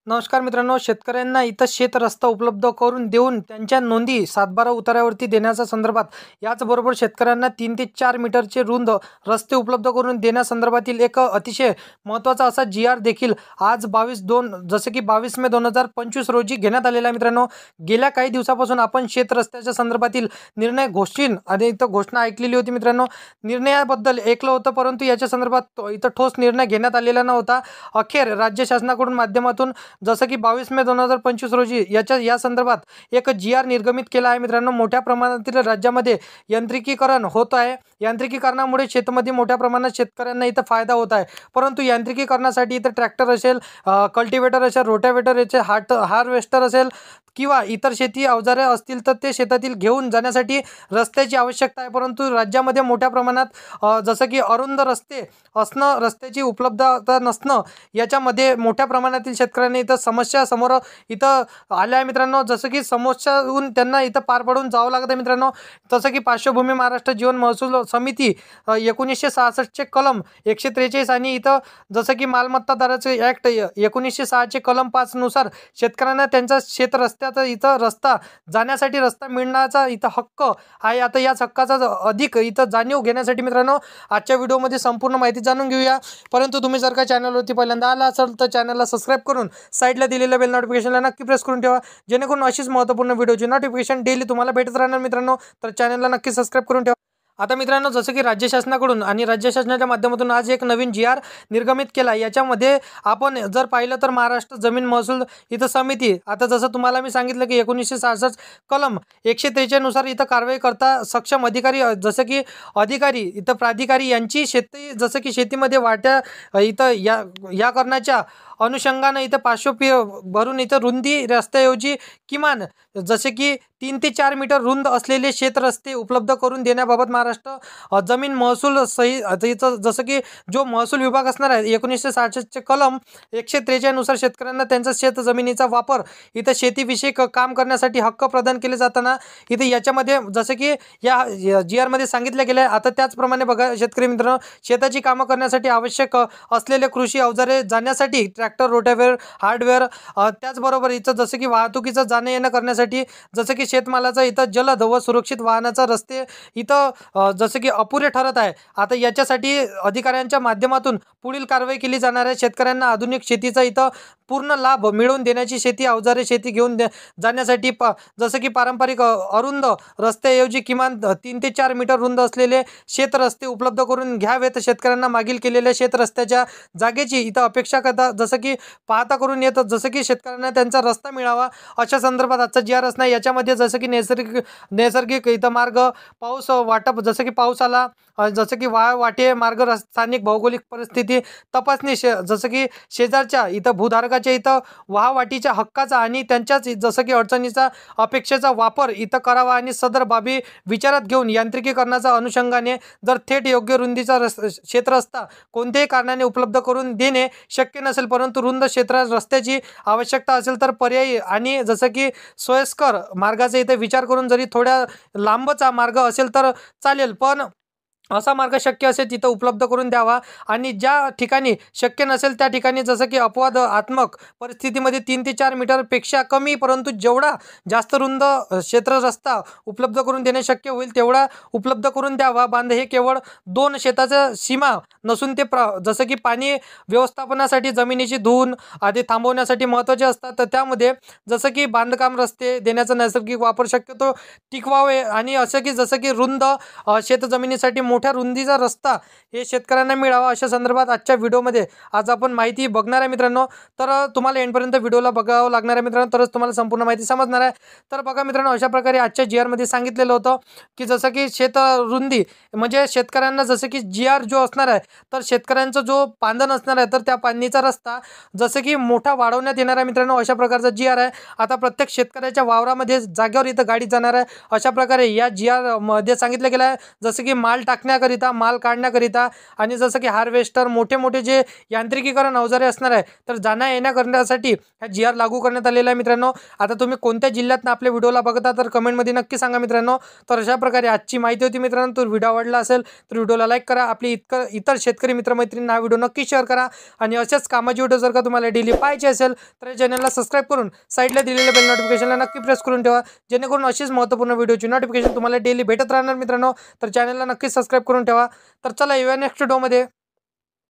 नमस्कार मित्रांनो, शेतकऱ्यांना इथं शेत रस्ता उपलब्ध करून देऊन त्यांच्या नोंदी सातबारा उतार्यावरती देण्याच्या संदर्भात, याचबरोबर शेतकऱ्यांना 3 ते 4 मीटरचे रुंद रस्ते उपलब्ध करून देण्यासंदर्भातील एक अतिशय महत्त्वाचा असा जी.आर. देखील आज 22 मे 2025 रोजी घेण्यात आलेला आहे. मित्रांनो, गेल्या काही दिवसापासून आपण शेत रस्त्याच्या संदर्भातील निर्णय घोषित आणि इथं घोषणा ऐकलेली होती. मित्रांनो, निर्णयाबद्दल ऐकलं होतं, परंतु याच्या संदर्भात इथं ठोस निर्णय घेण्यात आलेला नव्हता. अखेर राज्य शासनाकडून माध्यमातून जसं की 22 मे 2025 रोजी या संदर्भात एक जी.आर. निर्गमित केला आहे. मित्रांनो, मोठ्या प्रमाणातील राज्यामध्ये यांत्रिकीकरण होत आहे. यांत्रिकीकरणामुळे शेतीमध्ये मोठ्या प्रमाणात शेतकऱ्यांना इथं फायदा होत आहे. परंतु यांत्रिकीकरणासाठी इथं ट्रॅक्टर असेल, कल्टिवेटर असेल, रोटावेटर असेल, हार्वेस्टर असेल किंवा इतर शेती अवजारे असतील तर ते शेतातील घेऊन जाण्यासाठी रस्त्याची आवश्यकता आहे. परंतु राज्यामध्ये मोठ्या प्रमाणात जसं की अरुंद रस्ते असणं, रस्त्याची उपलब्धता नसणं, याच्यामध्ये मोठ्या प्रमाणातील शेतकऱ्यांनी इथं समस्या समोर इथं आल्या आहे. मित्रांनो, जसं की समस्याहून त्यांना इथं पार पडून जावं लागतं आहे. मित्रांनो, जसं की पार्श्वभूमी महाराष्ट्र जीवन महसूल समिती 1966चे कलम 143 आणि इथं जसं की मालमत्तादाराचे ॲक्ट 1906चे कलम 5 नुसार शेतकऱ्यांना त्यांचा शेत रस्त्याचा इथं रस्ता जाण्यासाठी रस्ता मिळण्याचा इथं हक्क आहे. आता याच हक्काचा अधिक इथं जाणीव घेण्यासाठी मित्रांनो, आजच्या व्हिडिओमध्ये संपूर्ण माहिती जाणून घेऊया. परंतु तुम्ही जर का चॅनलवरती पहिल्यांदा आला असाल तर चॅनलला सबस्क्राईब करून साईडला दिलेल्या बेल नोटिफिकेशनला नक्की प्रेस करून ठेवा, जेणेकरून अशीच महत्त्वपूर्ण व्हिडिओची नोटिफिकेशन डेली तुम्हाला भेटत राहणार. मित्रांनो, तर चॅनलला नक्की सबस्क्राईब करून ठेवा. आता मित्रांनो, जसं की राज्य शासनाकडून आणि राज्य शासनाच्या माध्यमातून आज एक नवीन जी.आर. निर्गमित केला. याच्यामध्ये आपण जर पाहिलं तर महाराष्ट्र जमीन महसूल इथं समिती, आता जसं तुम्हाला मी सांगितलं की 1966 कलम 143 नुसार इथं कारवाई करता सक्षम अधिकारी, जसं की अधिकारी इथं प्राधिकारी यांची शेती, जसं की शेतीमध्ये वाट्या इथं या करण्याच्या अनुषंगानं इथं भरून इथं रुंदी रस्त्याऐवजी किमान जसे की 3 ते 4 मीटर रुंद असलेले शेत रस्ते उपलब्ध करून देण्याबाबत महाराष्ट्र जमीन महसूल इथं जसं की जो महसूल विभाग असणार आहे 1966चे कलम 143 नुसार शेतकऱ्यांना त्यांचा शेत जमिनीचा वापर इथं शेतीविषयक काम करण्यासाठी हक्क प्रदान केले जाताना इथे याच्यामध्ये जसं की या जी.आर.मध्ये सांगितलं गेलं आहे. आता त्याचप्रमाणे बघा शेतकरी मित्रांनो, शेताची कामं करण्यासाठी आवश्यक असलेले कृषी अवजारे जाण्यासाठी ट्रॅक्टर, रोटावेटर, हार्डवेअर, त्याचबरोबर इथं जसं की वाहतुकीचं जाणं येणं करण्यासाठी जसं की शेतमालाचा इथं जलद व सुरक्षित वाहनाचा रस्ते इथं जसं की अपुरे ठरत आहे. आता याच्यासाठी अधिकाऱ्यांच्या माध्यमातून पुढील कारवाई केली जाणार आहे. शेतकऱ्यांना आधुनिक शेतीचा इथं पूर्ण लाभ मिळवून देण्याची शेती अवजारे शेती घेऊन जाण्यासाठी जसं की पारंपरिक अरुंद रस्त्याऐवजी किमान 3 ते 4 मीटर रुंद असलेले शेत रस्ते उपलब्ध करून घ्यावेत. शेतकऱ्यांना मागील केलेल्या शेत रस्त्याच्या जागेची इथं अपेक्षा करता जसं की पाहता करून येतं, जसं की शेतकऱ्यांना त्यांचा रस्ता मिळावा अशा संदर्भात आजचा जी.आर. असणार. याच्यामध्ये जसं की नैसर्गिक इथं मार्ग, पाऊस वाटप, जसं की पाऊस आला, जसं की वाटे मार्ग, स्थानिक भौगोलिक परिस्थिती तपासणी, जसं की शेजारच्या इथं भूधारकाच्या इथं वाहवाटीच्या हक्काचा आणि त्यांच्याच जसं की अडचणीचा अपेक्षेचा वापर इथं करावा आणि सदर बाबी विचारात घेऊन यांत्रिकीकरणाच्या अनुषंगाने जर थेट योग्य रुंदीचा क्षेत्ररस्ता कोणत्याही कारणाने उपलब्ध करून देणे शक्य नसेल, परंतु रुंद रस्त्याची आवश्यकता असेल तर पर्यायी आणि जसं की सोयीस्कर मार्गाचा इथे विचार करून जरी थोड्या लांबचा मार्ग असेल तर चालेल, पण असा मार्ग शक्य असेल तिथं उपलब्ध करून द्यावा. आणि ज्या ठिकाणी शक्य नसेल त्या ठिकाणी जसं की अपवादात्मक परिस्थितीमध्ये 3 ते 4 मीटरपेक्षा कमी परंतु जेवढा जास्त रुंद क्षेत्र रस्ता उपलब्ध करून देणे शक्य होईल तेवढा उपलब्ध करून द्यावा. बांध हे केवळ 2 शेताचं सीमा नसून ते जसं की पाणी व्यवस्थापनासाठी, जमिनीची धून आधी थांबवण्यासाठी महत्त्वाचे असतात. तर त्यामध्ये जसं की बांधकाम, रस्ते देण्याचा नैसर्गिक वापर शक्यतो टिकवावे आणि असं की जसं की रुंद शेतजमिनीसाठी मोठ्या रुंदीचा रस्ता हे शेतकऱ्यांना मिळावा अशा संदर्भात आजच्या व्हिडिओमध्ये आज आपण माहिती बघणार आहे. मित्रांनो, तर तुम्हाला एंडपर्यंत व्हिडिओला बघावं लागणार आहे मित्रांनो, तरच तुम्हाला संपूर्ण माहिती समजणार आहे. तर बघा मित्रांनो, अशा प्रकारे आजच्या जी.आर.मध्ये सांगितलेलं होतं की जसं की शेत रुंदी म्हणजे शेतकऱ्यांना जसं की जी.आर. जो असणार आहे तर शेतकऱ्यांचा जो पांदण असणार आहे तर त्या पांदणीचा रस्ता जसं की मोठा वाढवण्यात येणार आहे. मित्रांनो, अशा प्रकारचा जी.आर. आहे. आता प्रत्येक शेतकऱ्याच्या वावरामध्ये जागेवर इथं गाडी जाणार आहे. अशा प्रकारे या जी.आर.मध्ये सांगितलं गेलं आहे. जसं की माल टाकण्यात ओळखण्याकरिता, माल काढण्याकरिता आणि जसं की हार्वेस्टर, मोठे मोठे जे यांत्रिकीकरण अवजारे असणार आहे तर जाण्या येण्या करण्यासाठी हा GR लागू करण्यात आलेला आहे मित्रांनो. आता तुम्ही कोणत्या जिल्ह्यातून आपल्या व्हिडिओला बघता तर कमेंटमध्ये नक्की सांगा मित्रांनो. तर अशा प्रकारे आजची माहिती होती मित्रांनो. तर व्हिडिओ आवडला असेल तर व्हिडिओला लाईक करा. आपली इतर शेतकरी मित्रमैत्रिणींना हा व्हिडिओ नक्की शेअर करा आणि अशाच कामाची व्हिडिओ जर का तुम्हाला डेली पाहिजे असेल तर या चॅनलला सबस्क्राईब करून साईडला दिलेल्या बेल नोटिफिकेशनला नक्की प्रेस करून ठेवा, जेणेकरून अशीच महत्त्वपूर्ण व्हिडिओची नोटिफिकेशन तुम्हाला डेली भेटत राहणार मित्रांनो. तर चॅनलला नक्की सबस्क्राईब करून ठेवा. तर चला येऊया नेक्स्ट व्हिडिओमध्ये.